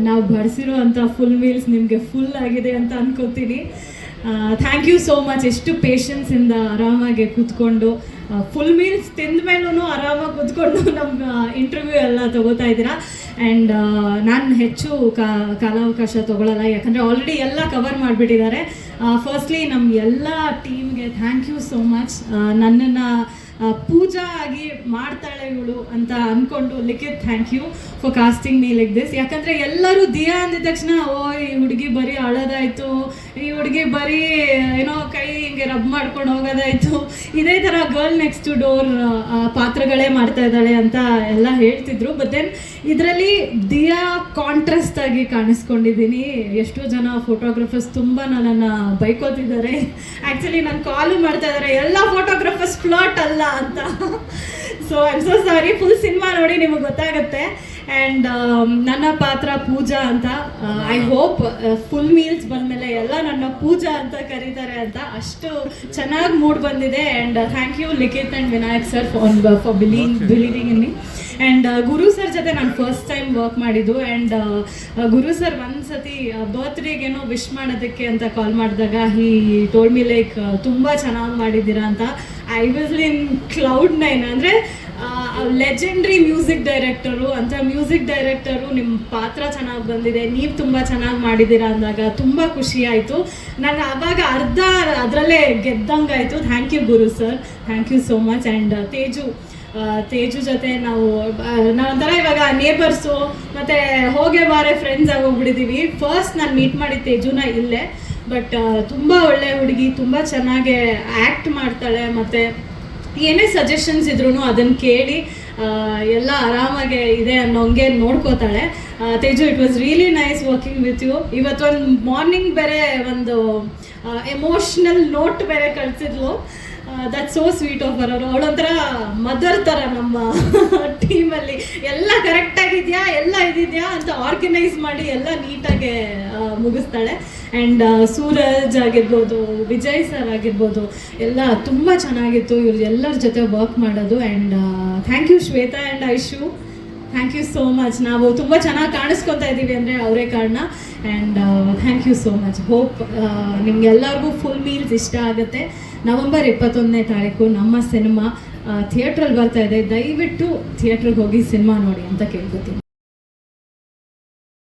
ನಾವು ಬಡಿಸಿರೋ ಅಂಥ full meals ನಿಮಗೆ ಫುಲ್ ಆಗಿದೆ ಅಂತ ಅನ್ಕೋತೀನಿ. Thank you so much. ಎಷ್ಟು ಪೇಷನ್ಸಿಂದ ಆರಾಮಾಗಿ ಕೂತ್ಕೊಂಡು ಫುಲ್ ಮೀಲ್ಸ್ ತಿಂದ ಮೇಲೂ ಆರಾಮಾಗಿ ಕೂತ್ಕೊಂಡು ನಮ್ಮ ಇಂಟರ್ವ್ಯೂ ಎಲ್ಲ ತೊಗೋತಾ ಇದ್ದೀರಾ. ಆ್ಯಂಡ್ ನಾನು ಹೆಚ್ಚು ಕಾಲಾವಕಾಶ ತೊಗೊಳ್ಳಲ್ಲ, ಯಾಕಂದರೆ ಆಲ್ರೆಡಿ ಎಲ್ಲ ಕವರ್ ಮಾಡಿಬಿಟ್ಟಿದ್ದಾರೆ. ಫಸ್ಟ್ಲಿ ನಮ್ಮ ಎಲ್ಲ ಟೀಮ್ಗೆ ಥ್ಯಾಂಕ್ ಯು ಸೋ ಮಚ್. ನನ್ನನ್ನು ಪೂಜಾ ಆಗಿ ಮಾಡ್ತಾಳೆ ಇವಳು ಅಂತ ಅಂದ್ಕೊಂಡು Likhith thank you for casting me like this. ಯಾಕಂದರೆ ಎಲ್ಲರೂ ದಿಯಾ ಅಂದಿದ ತಕ್ಷಣ ಈ ಹುಡುಗಿ ಬರೀ ಅಳೋದಾಯಿತು, ಈ ಹುಡುಗಿ ಬರೀ ಏನೋ ಕೈ ಹಿಂಗೆ ರಬ್ ಮಾಡ್ಕೊಂಡು ಹೋಗೋದಾಯಿತು, ಇದೇ ಥರ ಗರ್ಲ್ ನೆಕ್ಸ್ಟ್ ಟು ಡೋರ್ ಪಾತ್ರಗಳೇ ಮಾಡ್ತಾ ಇದ್ದಾಳೆ ಅಂತ ಎಲ್ಲ ಹೇಳ್ತಿದ್ರು. ಬಟ್ ದೆನ್ ಇದರಲ್ಲಿ ದಿಯಾ ಕಾಂಟ್ರಾಸ್ಟ್ ಆಗಿ ಕಾಣಿಸ್ಕೊಂಡಿದ್ದೀನಿ. ಎಷ್ಟೋ ಜನ ಫೋಟೋಗ್ರಫರ್ಸ್ ತುಂಬ ನನ್ನನ್ನು ಬೈಕೋತಿದ್ದಾರೆ. ಆ್ಯಕ್ಚುಲಿ ನಾನು ಕಾಲು ಮಾಡ್ತಾ ಇದ್ದಾರೆ, ಎಲ್ಲ ಫೋಟೋಗ್ರಫರ್ಸ್ ಫ್ಲಾಟ್ ಅಲ್ಲ ಅಂತ. So I am so sorry. Full cinema ನೋಡಿ ನಿಮಗೆ ಗೊತ್ತಾಗುತ್ತೆ. ಆ್ಯಂಡ್ ನನ್ನ ಪಾತ್ರ ಪೂಜಾ ಅಂತ. ಐ ಹೋಪ್ ಫುಲ್ ಮೀಲ್ಸ್ ಬಂದಮೇಲೆ ಎಲ್ಲ ನನ್ನ ಪೂಜಾ ಅಂತ ಕರೀತಾರೆ ಅಂತ. ಅಷ್ಟು ಚೆನ್ನಾಗಿ ಮೂಡ್ ಬಂದಿದೆ. And thank you Likhith and Vinayak sir for believing in me. And Guru sir ಜೊತೆ ನಾನು ಫಸ್ಟ್ ಟೈಮ್ ವರ್ಕ್ ಮಾಡಿದ್ದು. ಆ್ಯಂಡ್ ಗುರು ಸರ್ ಒಂದು ಸತಿ ಬರ್ತ್ಡೇಗೇನೋ ವಿಶ್ ಮಾಡೋದಕ್ಕೆ ಅಂತ ಕಾಲ್ ಮಾಡಿದಾಗ ಹಿ ಟೋಲ್ಡ್ ಮಿ ಲೈಕ್ ತುಂಬ ಚೆನ್ನಾಗಿ ಮಾಡಿದ್ದೀರಾ ಅಂತ. I was in cloud 9. ಅಂದರೆ ಲೆಜೆಂಡ್ರಿ ಮ್ಯೂಸಿಕ್ ಡೈರೆಕ್ಟರು ಅಂತ. ಮ್ಯೂಸಿಕ್ ಡೈರೆಕ್ಟರು ನಿಮ್ಮ ಪಾತ್ರ ಚೆನ್ನಾಗಿ ಬಂದಿದೆ, ನೀವು ತುಂಬ ಚೆನ್ನಾಗಿ ಮಾಡಿದ್ದೀರಾ ಅಂದಾಗ ತುಂಬ ಖುಷಿ ಆಯಿತು. ನಾನು ಆವಾಗ ಅರ್ಧ ಅದರಲ್ಲೇ ಗೆದ್ದಂಗಾಯಿತು. Thank you Guru sir, thank you so much. And Teju ಜೊತೆ ನಾವೊಂಥರ ಇವಾಗ ನೇಬರ್ಸು ಮತ್ತು ಹೋಗೇ ಬಾರೆ ಫ್ರೆಂಡ್ಸ್ ಆಗೋಗ್ಬಿಟ್ಟಿದ್ದೀವಿ. ಫಸ್ಟ್ ನಾನು ಮೀಟ್ ಮಾಡಿದ ತೇಜುನ ಇಲ್ಲೇ. ಬಟ್ ತುಂಬ ಒಳ್ಳೆ ಹುಡುಗಿ, ತುಂಬ ಚೆನ್ನಾಗಿ ಆ್ಯಕ್ಟ್ ಮಾಡ್ತಾಳೆ. ಮತ್ತು ಏನೇ ಸಜೆಷನ್ಸ್ ಇದ್ರೂ ಅದನ್ನು ಕೇಳಿ ಎಲ್ಲ ಆರಾಮಾಗೆ ಇದೆ ಅನ್ನೋಂಗೆ ನೋಡ್ಕೋತಾಳೆ Teju. It was really nice working with you. ಇವತ್ತೊಂದು ಮಾರ್ನಿಂಗ್ ಬೇರೆ ಒಂದು ಎಮೋಷ್ನಲ್ ನೋಟ್ ಬೇರೆ ಕಳಿಸಿದ್ಲು. That's so sweet of her. ಅವಳೊಂಥರ ಮದರ್ ಥರ ನಮ್ಮ ಟೀಮಲ್ಲಿ. ಎಲ್ಲ ಕರೆಕ್ಟಾಗಿದೆಯಾ, ಎಲ್ಲ ಇದಿದೆಯಾ ಅಂತ ಆರ್ಗನೈಸ್ ಮಾಡಿ ಎಲ್ಲ ನೀಟಾಗಿ ಮುಗಿಸ್ತಾಳೆ. ಆ್ಯಂಡ್ ಸೂರಜ್ ಆಗಿರ್ಬೋದು, ವಿಜಯ್ ಸರ್ ಆಗಿರ್ಬೋದು, ಎಲ್ಲ ತುಂಬ ಚೆನ್ನಾಗಿತ್ತು ಇವ್ರು ಎಲ್ಲರ ಜೊತೆ ವರ್ಕ್ ಮಾಡೋದು. And thank you Shweta and Aishu, thank you so much. ನಾವು ತುಂಬ ಚೆನ್ನಾಗಿ ಕಾಣಿಸ್ಕೊತಾ ಇದ್ದೀವಿ ಅಂದರೆ ಅವರೇ ಕಾರಣ. And thank you so much. Hope ನಿಮ್ಗೆಲ್ಲರಿಗೂ ಫುಲ್ ಮೀಲ್ಸ್ ಇಷ್ಟ ಆಗುತ್ತೆ. ನವೆಂಬರ್ 21ನೇ ತಾರೀಕು ನಮ್ಮ ಸಿನಿಮಾ ಥಿಯೇಟ್ರಲ್ಲಿ ಬರ್ತಾ ಇದೆ. ದಯವಿಟ್ಟು ಥಿಯೇಟ್ರಿಗೆ ಹೋಗಿ ಸಿನಿಮಾ ನೋಡಿ ಅಂತ ಕೇಳ್ಕೊತೀನಿ.